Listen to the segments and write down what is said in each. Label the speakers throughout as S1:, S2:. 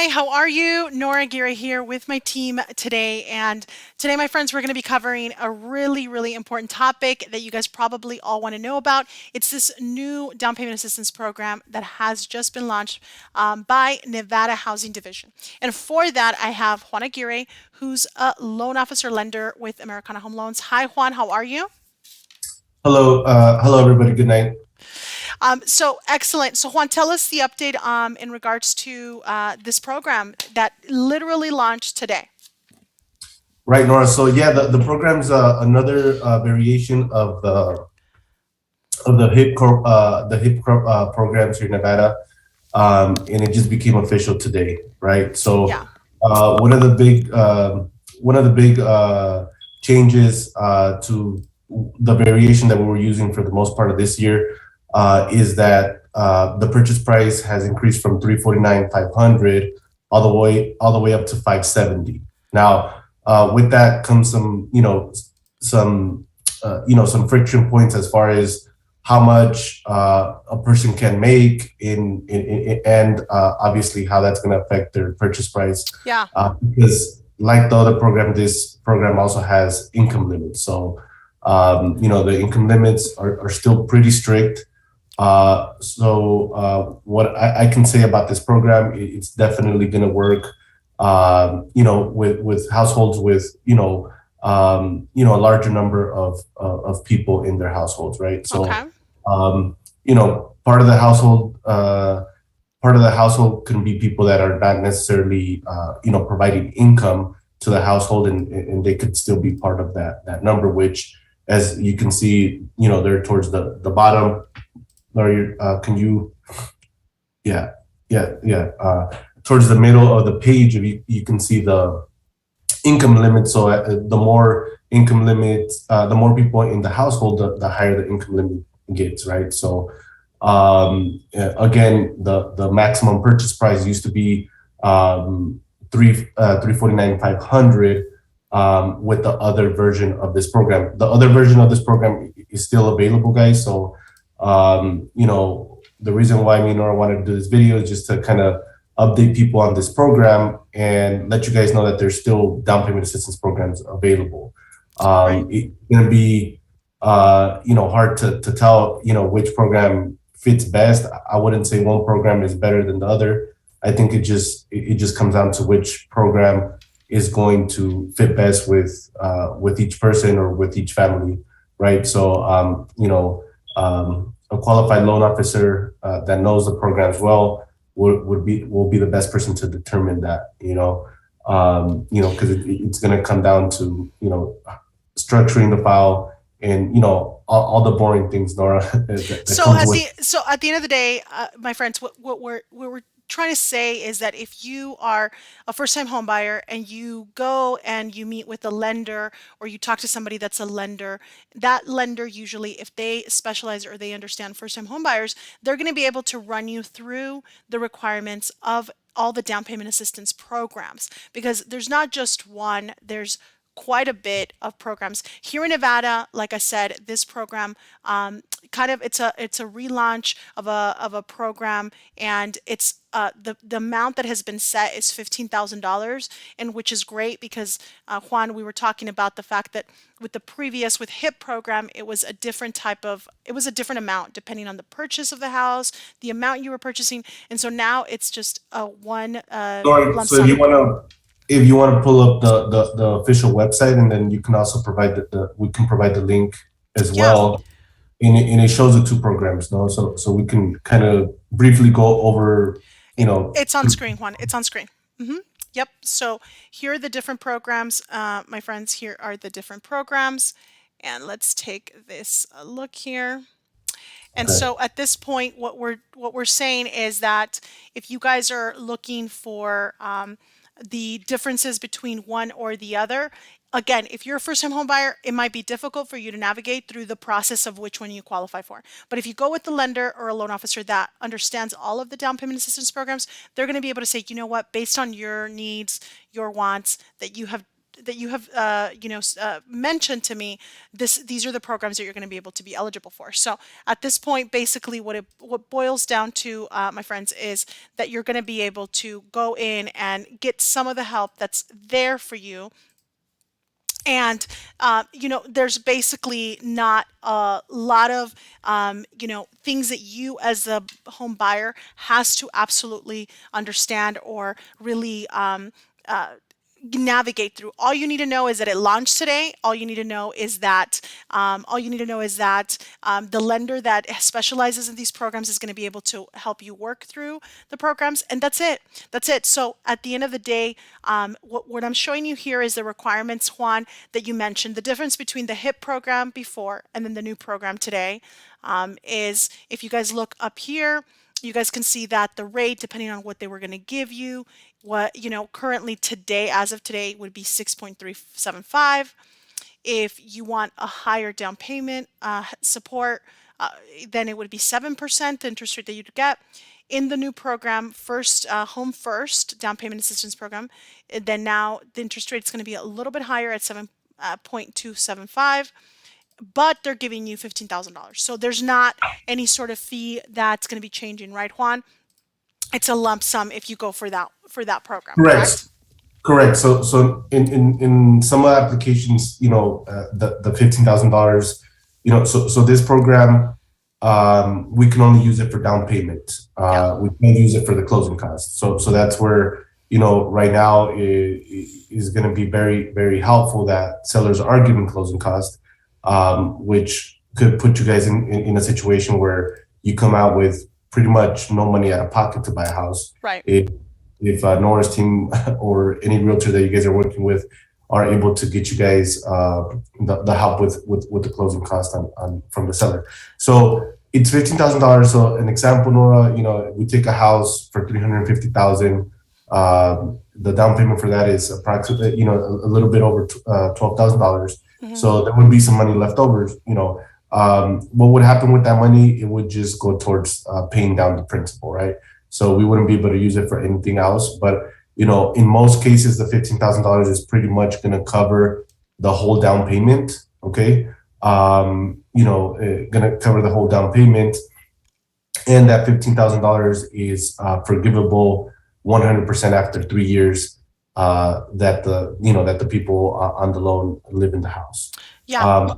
S1: Hi, how are you? Nora Aguirre here with my team today. And today, my friends, we're going to be covering a really important topic that you guys probably all want to know about. It's this new down payment assistance program that has just been launched by Nevada Housing Division. And for that, I have Juan Aguirre, who's a loan officer lender with Americana Home Loans. Hi, Juan, how are you?
S2: Hello everybody. Good night.
S1: So excellent. So Juan, tell us the update in regards to this program that literally launched today.
S2: Right, Nora. So yeah, the program's another variation of the programs here in Nevada, and it just became official today, right? So
S1: Yeah.
S2: one of the big changes to the variation that we were using for the most part of this year is that the purchase price has increased from 349,500 all the way up to 570. Now, with that comes some friction points as far as how much a person can make and obviously how that's going to affect their purchase price.
S1: Yeah.
S2: Because like the other program, this program also has income limits. So, the income limits are still pretty strict. What I can say about this program, it's definitely going to work, with households with, a larger number of people in their households, right? So,
S1: Okay.
S2: part of the household can be people that are not necessarily, providing income to the household, and they could still be part of that number, which, as you can see, they're towards the bottom. Or can you, yeah, yeah. Towards the middle of the page, you can see the income limit. So the more income limit, the more people in the household, the higher the income limit gets, right? So again, the maximum purchase price used to be 349,500 with the other version of this program. The other version of this program is still available, guys. So the reason why me and Nora wanted to do this video is just to kind of update people on this program and let you guys know that there's still down payment assistance programs available.
S1: Right.
S2: It's going to be, hard to tell, which program fits best. I wouldn't say one program is better than the other. I think it just comes down to which program is going to fit best with each person or with each family, right? So, a qualified loan officer that knows the programs well will be the best person to determine that, because it's going to come down to structuring the file and all the boring things, Nora, that
S1: So
S2: comes
S1: at
S2: with.
S1: the end of the day, my friends, what we're trying to say is that if you are a first-time home buyer and you go and you meet with a lender or you talk to somebody that's a lender, that lender usually, if they specialize or they understand first-time home buyers, they're going to be able to run you through the requirements of all the down payment assistance programs because there's not just one, there's quite a bit of programs here in Nevada. Like I said, this program kind of it's a relaunch of a program, and it's the amount that has been set is $15,000, and which is great because Juan, we were talking about the fact that with HIP program, it was a different amount depending on the purchase of the house, the amount you were purchasing, and so now it's just a one
S2: Nora,
S1: lump
S2: so if you
S1: sum.
S2: want to pull up the official website, and then you can also provide we can provide the link as
S1: Yeah.
S2: well. And it shows the two programs, no? So we can kind of briefly go over, you know,
S1: It's on screen, Juan. It's on screen. Yep. So here are the different programs, my friends. Here are the different programs, and let's take this a look here. And
S2: okay.
S1: so at this point, what we're saying is that if you guys are looking for the differences between one or the other, again, if you're a first-time home buyer, it might be difficult for you to navigate through the process of which one you qualify for. But if you go with the lender or a loan officer that understands all of the down payment assistance programs, they're going to be able to say, you know what, based on your needs, your wants, that you have mentioned to me, these are the programs that you're going to be able to be eligible for. So at this point, basically, what boils down to, my friends, is that you're going to be able to go in and get some of the help that's there for you. And there's basically not a lot of things that you as a home buyer has to absolutely understand or really navigate through. All you need to know is that it launched today. All you need to know is that the lender that specializes in these programs is going to be able to help you work through the programs, and that's it. That's it. So at the end of the day, what I'm showing you here is the requirements, Juan, that you mentioned. The difference between the HIP program before and then the new program today is, if you guys look up here, you guys can see that the rate, depending on what they were going to give you, what currently today, as of today, would be 6.375. If you want a higher down payment support, then it would be 7% the interest rate that you'd get. In the new program, first home first down payment assistance program, then now the interest rate is going to be a little bit higher at 7.275, but they're giving you $15,000. So there's not any sort of fee that's going to be changing, right, Juan? It's a lump sum if you go for that program,
S2: Correct.
S1: correct?
S2: Correct. So in some of the applications, the $15,000, so this program, we can only use it for down payment.
S1: Yeah.
S2: We can't use it for the closing costs. So that's where, right now it is going to be very, very helpful that sellers are giving closing costs, which could put you guys in a situation where you come out with pretty much no money out of pocket to buy a house.
S1: Right.
S2: If Nora's team or any realtor that you guys are working with are able to get you guys the help with the closing cost on from the seller. So it's $15,000. So an example, Nora, we take a house for $350,000. The down payment for that is approximately, a little bit over $12,000.
S1: Mm-hmm.
S2: So there would be some money left over. What would happen with that money? It would just go towards paying down the principal, right? So we wouldn't be able to use it for anything else. But in most cases, the $15,000 is pretty much going to cover the whole down payment. Okay, going to cover the whole down payment, and that $15,000 is forgivable 100% after 3 years that the people on the loan live in the house.
S1: Yeah.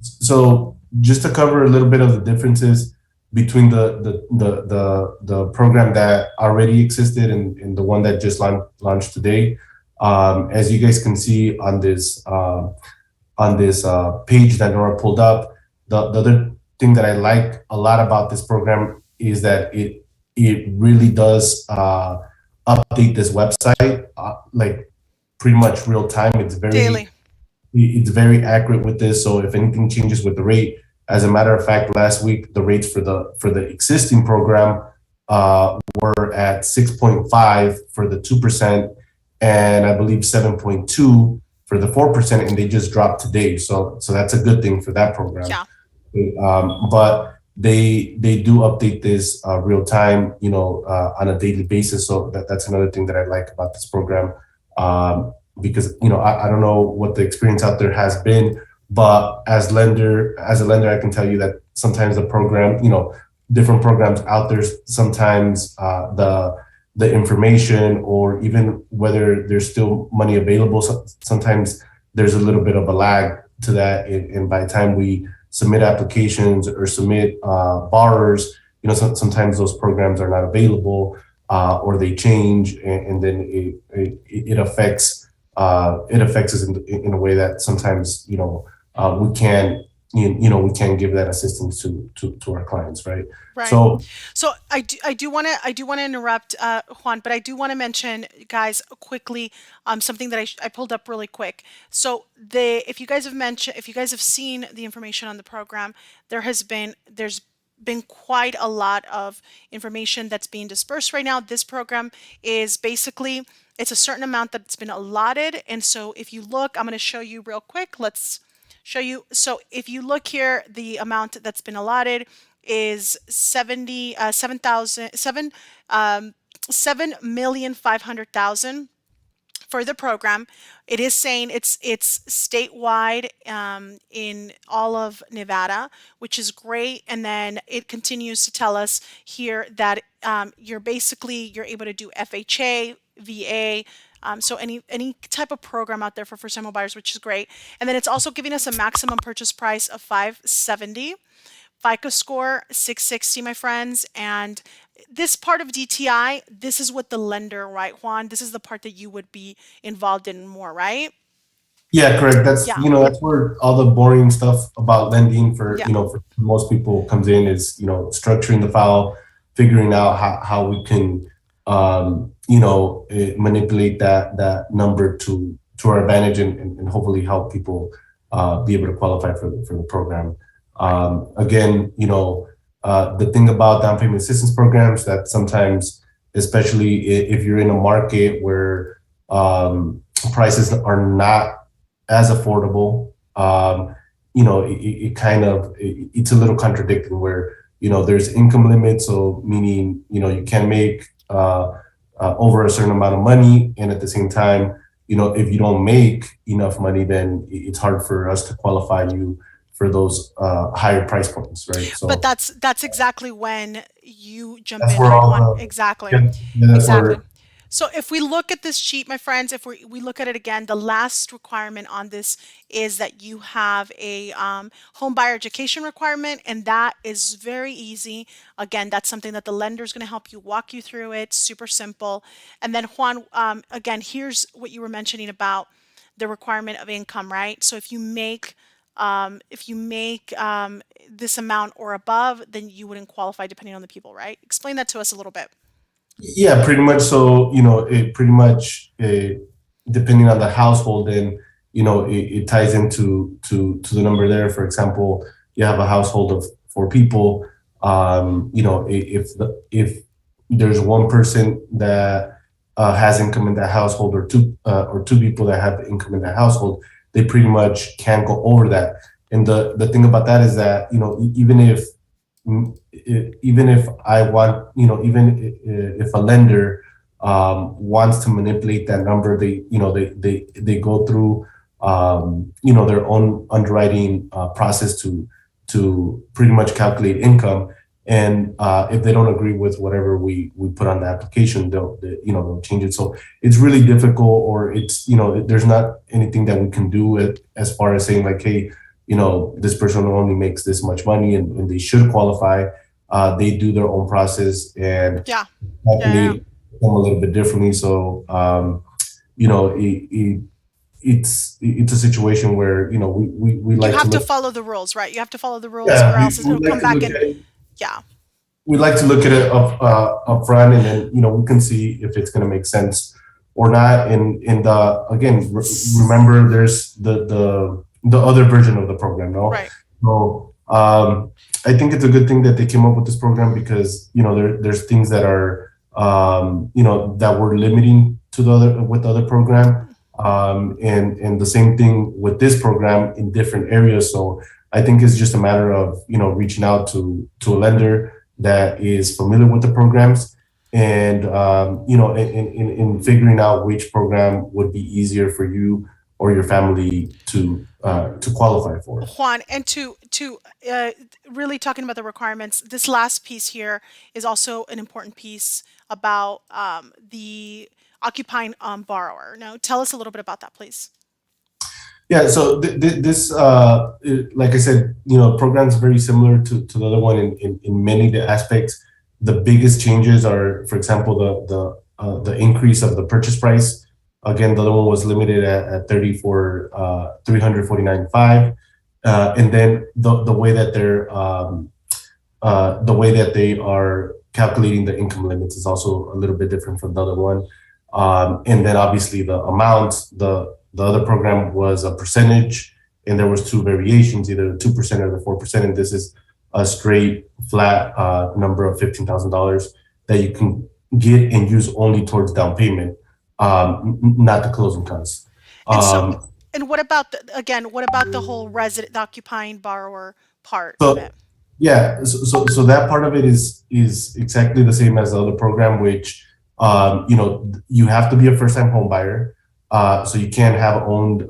S2: So just to cover a little bit of the differences between the program that already existed and the one that just launched today, as you guys can see on this page that Nora pulled up, the other thing that I like a lot about this program is that it really does update this website like pretty much real time.
S1: Daily.
S2: It's very accurate with this. So if anything changes with the rate, as a matter of fact, last week the rates for the existing program were at 6.5 for the 2%, and I believe 7.2 for the 4%, and they just dropped today. So that's a good thing for that program.
S1: Yeah.
S2: But they do update this real time, on a daily basis. So that's another thing that I like about this program. Because I don't know what the experience out there has been, but as a lender, I can tell you that sometimes the program, different programs out there, sometimes the information or even whether there's still money available, sometimes there's a little bit of a lag to that, and by the time we submit applications or submit borrowers, sometimes those programs are not available or they change, and then it affects us in a way that sometimes we can give that assistance to our clients, right?
S1: Right. So I do want to interrupt Juan, but I do want to mention, guys, quickly something that I pulled up really quick. So if you guys have seen the information on the program, there's been quite a lot of information that's being dispersed right now. This program is basically, it's a certain amount that's been allotted. And so if you look, I'm going to show you real quick. Let's show you. So if you look here, the amount that's been allotted is 7,500,000 for the program. It is saying it's statewide in all of Nevada, which is great. And then it continues to tell us here that you're able to do FHA, VA. So any type of program out there for first time home buyers, which is great. And then it's also giving us a maximum purchase price of 570. FICO score 660, my friends. And this part of DTI, this is what the lender, right, Juan? This is the part that you would be involved in more, right?
S2: Yeah, correct. That's,
S1: Yeah,
S2: that's where all the boring stuff about lending for,
S1: yeah.
S2: for most people comes in is, structuring the file, figuring out how we can, manipulate that number to our advantage and hopefully help people be able to qualify for the program. Again, the thing about down payment assistance programs that sometimes, especially if you're in a market where prices are not as affordable, it's a little contradicting where, there's income limits. So meaning, you can make over a certain amount of money. And at the same time, if you don't make enough money, then it's hard for us to qualify you for those higher price points, right? So
S1: But that's exactly when you jump
S2: that's
S1: in,
S2: where
S1: right,
S2: all
S1: Juan?
S2: the,
S1: Exactly.
S2: yeah, that's
S1: Exactly.
S2: where,
S1: So if we look at this sheet, my friends, if we look at it again, the last requirement on this is that you have a home buyer education requirement, and that is very easy. Again, that's something that the lender is going to help you walk you through it. Super simple. And then Juan, again, here's what you were mentioning about the requirement of income, right? So if you make this amount or above, then you wouldn't qualify depending on the people, right? Explain that to us a little bit.
S2: yeah, pretty much. So, it pretty much, depending on the household, then, it ties into to the number there. For example, you have a household of 4 people. If there's one person that has income in that household, or two people that have income in that household, they pretty much can't go over that. And the thing about that is that, even if I want, if a lender wants to manipulate that number, they go through, their own underwriting process to pretty much calculate income. And if they don't agree with whatever we put on the application, they'll change it. So it's really difficult, or it's, there's not anything that we can do as far as saying like, hey, this person only makes this much money and they should qualify. They do their own process and
S1: Yeah. Yeah. Yeah.
S2: calculate them a little bit differently. So, it's a situation where, we
S1: You
S2: like to
S1: have to
S2: look,
S1: follow the rules, right? You have to follow the rules, or
S2: yeah,
S1: else
S2: we
S1: it'll
S2: like
S1: come
S2: to
S1: back
S2: look
S1: and
S2: at it.
S1: yeah.
S2: We like to look at it up front, and then, we can see if it's going to make sense or not. And again, remember, there's the other version of the program, no?
S1: Right.
S2: So I think it's a good thing that they came up with this program, because there's things that are that were limiting to the other program, and the same thing with this program in different areas. So I think it's just a matter of reaching out to a lender that is familiar with the programs, and in figuring out which program would be easier for you or your family to qualify for.
S1: Juan, and to really talking about the requirements, this last piece here is also an important piece about the occupying borrower. Now, tell us a little bit about that, please.
S2: Yeah, so this, like I said, program's very similar to the other one in many of the aspects. The biggest changes are, for example, the increase of the purchase price. Again, the other one was limited at 349.5, and then the way that they are calculating the income limits is also a little bit different from the other one. And then obviously the amounts, the other program was a percentage, and there was 2 variations, either the 2% or the 4%. And this is a straight flat number of $15,000 that you can get and use only towards down payment, not the closing costs.
S1: And so,
S2: Um,
S1: and what about what about the whole resident, the occupying borrower part of
S2: so
S1: it?
S2: yeah, so that part of it is exactly the same as the other program, which you have to be a first time home buyer. So you can't have owned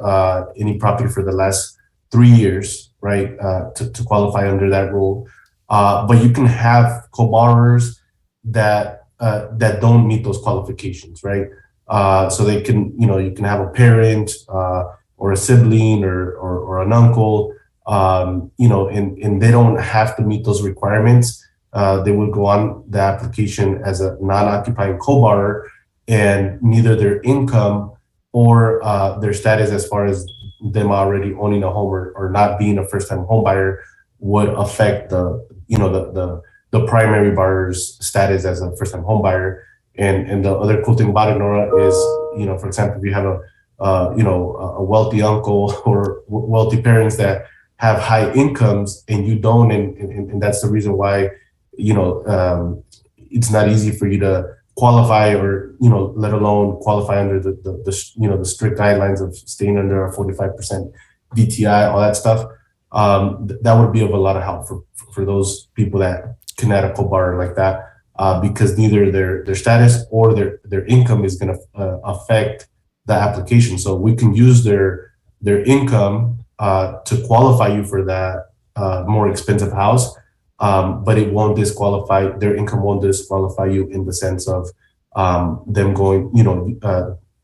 S2: any property for the last 3 years, right, to qualify under that rule. But you can have co-borrowers that don't meet those qualifications, right? So they can, you can have a parent or a sibling or an uncle, and they don't have to meet those requirements. They would go on the application as a non-occupying co-borrower, and neither their income or their status as far as them already owning a home or not being a first-time home buyer would affect the primary borrower's status as a first-time home buyer. And the other cool thing about it, Nora, is, for example, if you have a wealthy uncle or wealthy parents that have high incomes and you don't, and that's the reason why, it's not easy for you to qualify or, let alone qualify under the strict guidelines of staying under a 45% DTI, all that stuff. That would be of a lot of help for those people that can add a co-borrower like that, because neither their status or their income is going to affect the application. So we can use their income to qualify you for that more expensive house, but it won't disqualify, their income won't disqualify you in the sense of them going,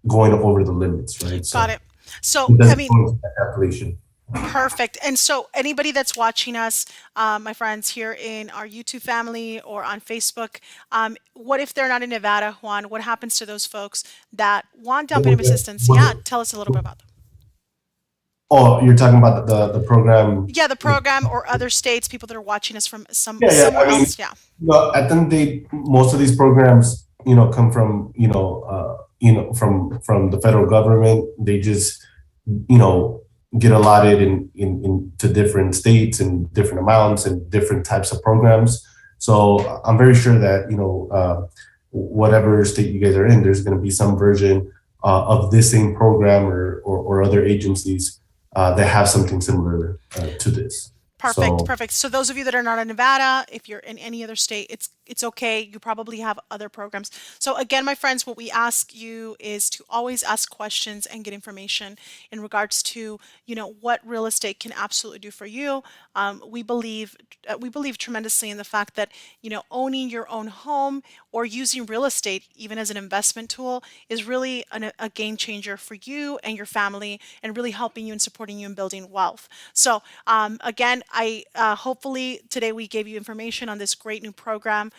S2: going over the limits, right?
S1: Got
S2: So
S1: it. So,
S2: it
S1: I
S2: doesn't
S1: mean,
S2: go into that calculation.
S1: perfect. And so, anybody that's watching us, my friends here in our YouTube family or on Facebook, what if they're not in Nevada, Juan? What happens to those folks that want down payment assistance? Yeah, tell us a little bit about them.
S2: Oh, you're talking about the program.
S1: Yeah, the program or other states, people that are watching us from
S2: Yeah.
S1: somewhere
S2: I mean,
S1: else. Yeah.
S2: well, at the end of the day, most of these programs, come from, from the federal government. They just, you know, get allotted in to different states and different amounts and different types of programs. So I'm very sure that, whatever state you guys are in, there's going to be some version of this same program or other agencies that have something similar to this.
S1: Perfect,
S2: So
S1: perfect. So those of you that are not in Nevada, if you're in any other state, it's okay. You probably have other programs. So again, my friends, what we ask you is to always ask questions and get information in regards to, what real estate can absolutely do for you. We believe tremendously in the fact that, owning your own home or using real estate even as an investment tool is really a game changer for you and your family, and really helping you and supporting you in building wealth. So again, I hopefully today we gave you information on this great new program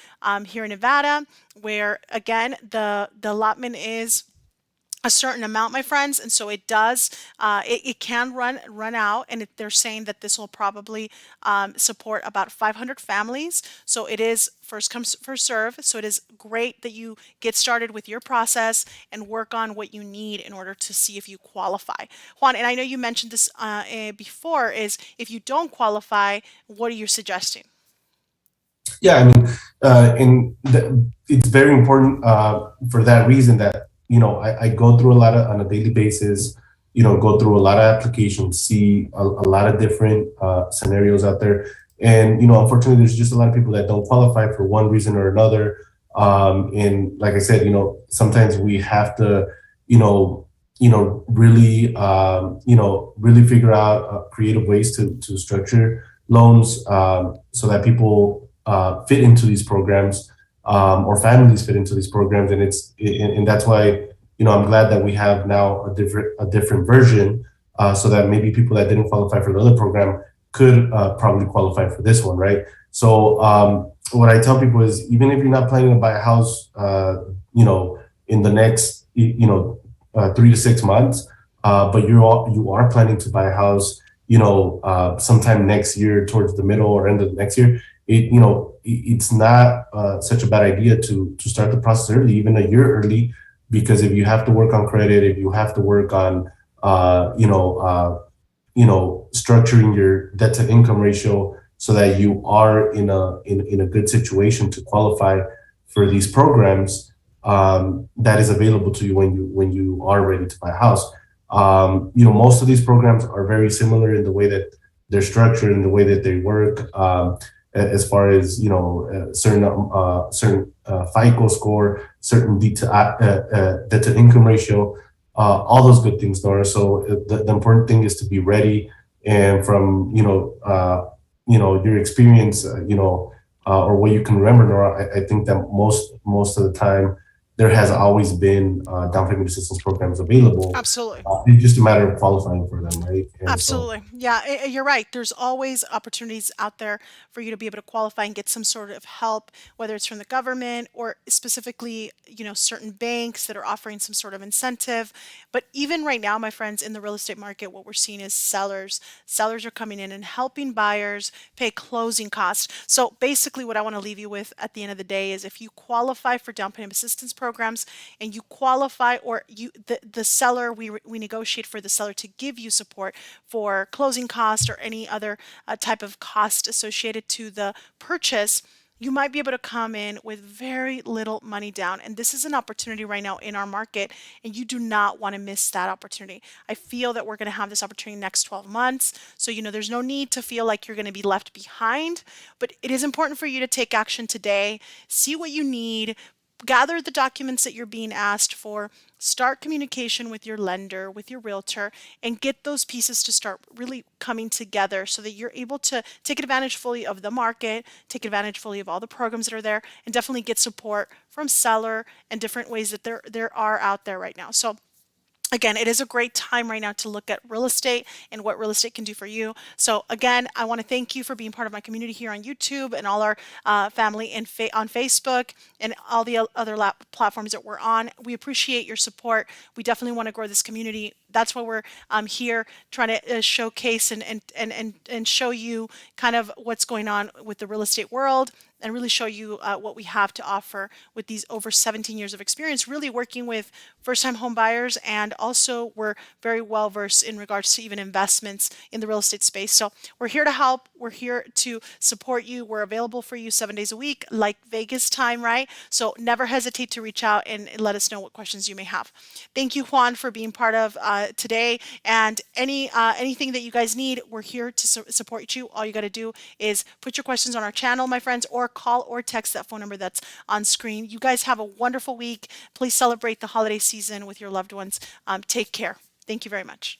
S1: here in Nevada, where again the allotment is a certain amount, my friends, and so it does. It can run out, and they're saying that this will probably support about 500 families. So it is first come first serve. So it is great that you get started with your process and work on what you need in order to see if you qualify. Juan, and I know you mentioned this before. Is if you don't qualify, what are you suggesting?
S2: yeah, I mean, it's very important for that reason that, I go through a lot of on a daily basis, go through a lot of applications, see a lot of different scenarios out there. And, unfortunately, there's just a lot of people that don't qualify for one reason or another. And like I said, sometimes we have to, really, really figure out creative ways to structure loans so that people fit into these programs, or families fit into these programs. And that's why, I'm glad that we have now a different version, so that maybe people that didn't qualify for the other program could probably qualify for this one, right? So what I tell people is, even if you're not planning to buy a house, in the next, 3 to 6 months, but you are planning to buy a house, sometime next year, towards the middle or end of next year, it's not such a bad idea to start the process early, even a year early, because if you have to work on credit, if you have to work on, structuring your debt to income ratio so that you are in a good situation to qualify for these programs, that is available to you when you are ready to buy a house. Most of these programs are very similar in the way that they're structured, in the way that they work. As far as certain FICO score, certain debt to income ratio, all those good things, Nora. So the important thing is to be ready, and from your experience, or what you can remember, Nora, I think that most of the time there has always been down payment assistance programs available.
S1: Absolutely.
S2: It's just a matter of qualifying for them, right? And so
S1: Absolutely. Yeah, you're right. There's always opportunities out there for you to be able to qualify and get some sort of help, whether it's from the government or specifically, certain banks that are offering some sort of incentive. But even right now, my friends, in the real estate market, what we're seeing is sellers. Sellers are coming in and helping buyers pay closing costs. So basically, what I want to leave you with at the end of the day is if you qualify for down payment assistance programs and you qualify, or the seller, we negotiate for the seller to give you support for closing costs or any other type of cost associated to the purchase, you might be able to come in with very little money down. And this is an opportunity right now in our market, and you do not want to miss that opportunity. I feel that we're going to have this opportunity next 12 months. So, there's no need to feel like you're going to be left behind, but it is important for you to take action today, see what you need, gather the documents that you're being asked for, start communication with your lender, with your realtor, and get those pieces to start really coming together so that you're able to take advantage fully of the market, take advantage fully of all the programs that are there, and definitely get support from seller and different ways that there are out there right now. So again, it is a great time right now to look at real estate and what real estate can do for you. So again, I want to thank you for being part of my community here on YouTube and all our family on Facebook and all the other platforms that we're on. We appreciate your support. We definitely want to grow this community. That's why we're here trying to showcase and show you kind of what's going on with the real estate world, and really show you what we have to offer with these over 17 years of experience, really working with first-time home buyers, and also we're very well versed in regards to even investments in the real estate space. So we're here to help. We're here to support you. We're available for you 7 days a week, like Vegas time, right? So never hesitate to reach out and let us know what questions you may have. Thank you, Juan, for being part of today. And anything that you guys need, we're here to support you. All you got to do is put your questions on our channel, my friends, or call or text that phone number that's on screen. You guys have a wonderful week. Please celebrate the holiday season with your loved ones. Take care. Thank you very much.